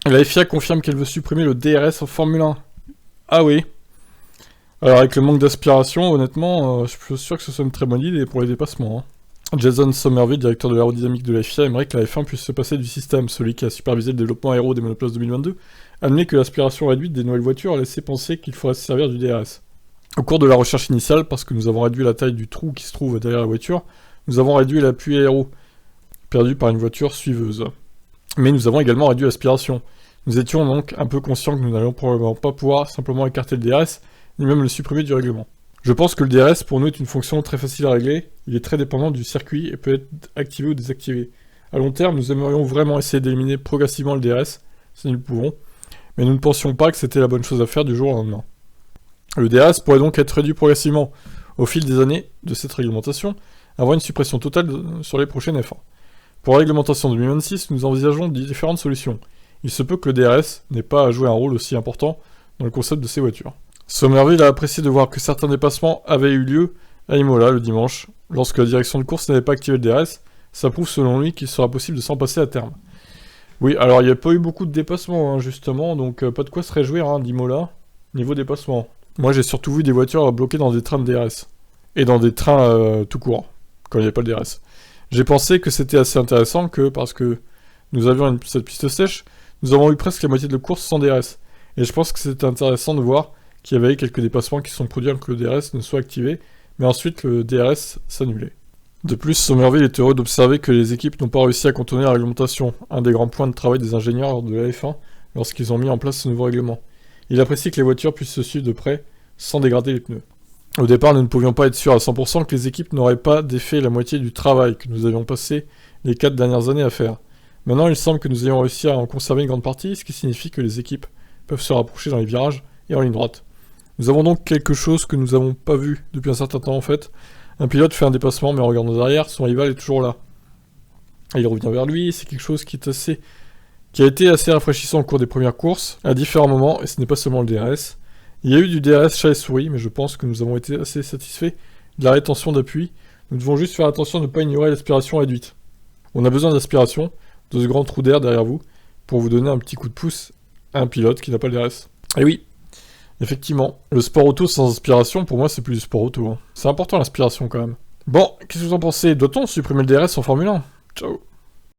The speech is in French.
La FIA confirme qu'elle veut supprimer le DRS en Formule 1. Ah oui. Alors avec le manque d'aspiration, honnêtement, je suis sûr que ce soit une très bonne idée pour les dépassements. Jason Somerville, directeur de l'aérodynamique de la FIA, aimerait que la F1 puisse se passer du système. Celui qui a supervisé le développement aéro des monoplaces 2022 admet que l'aspiration réduite des nouvelles voitures a laissé penser qu'il faudrait se servir du DRS. Au cours de la recherche initiale, parce que nous avons réduit la taille du trou qui se trouve derrière la voiture, nous avons réduit l'appui aéro, perdu par une voiture suiveuse. Mais nous avons également réduit l'aspiration. Nous étions donc un peu conscients que nous n'allions probablement pas pouvoir simplement écarter le DRS, ni même le supprimer du règlement. Je pense que le DRS pour nous est une fonction très facile à régler, il est très dépendant du circuit et peut être activé ou désactivé. À long terme, nous aimerions vraiment essayer d'éliminer progressivement le DRS, si nous le pouvons, mais nous ne pensions pas que c'était la bonne chose à faire du jour au lendemain. Le DRS pourrait donc être réduit progressivement, au fil des années de cette réglementation, avant une suppression totale sur les prochaines F1. Pour la réglementation 2026, nous envisageons différentes solutions. Il se peut que le DRS n'ait pas à jouer un rôle aussi important dans le concept de ces voitures. Somerville a apprécié de voir que certains dépassements avaient eu lieu à Imola le dimanche, lorsque la direction de course n'avait pas activé le DRS. Ça prouve selon lui qu'il sera possible de s'en passer à terme. Oui, alors il n'y a pas eu beaucoup de dépassements, justement, donc pas de quoi se réjouir d'Imola, niveau dépassement. Moi j'ai surtout vu des voitures bloquées dans des trains de DRS, et dans des trains tout court, quand il n'y avait pas le DRS. J'ai pensé que c'était assez intéressant parce que nous avions cette piste sèche, nous avons eu presque la moitié de la course sans DRS. Et je pense que c'était intéressant de voir qu'il y avait quelques dépassements qui sont produits avant que le DRS ne soit activé, mais ensuite le DRS s'annulait. De plus, Somerville est heureux d'observer que les équipes n'ont pas réussi à contourner la réglementation, un des grands points de travail des ingénieurs de la F1 lorsqu'ils ont mis en place ce nouveau règlement. Il apprécie que les voitures puissent se suivre de près sans dégrader les pneus. Au départ, nous ne pouvions pas être sûrs à 100% que les équipes n'auraient pas défait la moitié du travail que nous avions passé les 4 dernières années à faire. Maintenant, il semble que nous ayons réussi à en conserver une grande partie, ce qui signifie que les équipes peuvent se rapprocher dans les virages et en ligne droite. Nous avons donc quelque chose que nous n'avons pas vu depuis un certain temps en fait. Un pilote fait un dépassement mais en regardant derrière, son rival est toujours là. Et il revient vers lui, c'est quelque chose qui a été assez rafraîchissant au cours des premières courses, à différents moments, et ce n'est pas seulement le DRS. Il y a eu du DRS chat et souris, mais je pense que nous avons été assez satisfaits de la rétention d'appui. Nous devons juste faire attention de ne pas ignorer l'aspiration réduite. On a besoin d'aspiration, de ce grand trou d'air derrière vous, pour vous donner un petit coup de pouce à un pilote qui n'a pas le DRS. Et oui, effectivement, le sport auto sans aspiration, pour moi, c'est plus du sport auto. C'est important l'aspiration quand même. Bon, qu'est-ce que vous en pensez? Doit-on supprimer le DRS en Formule 1? Ciao.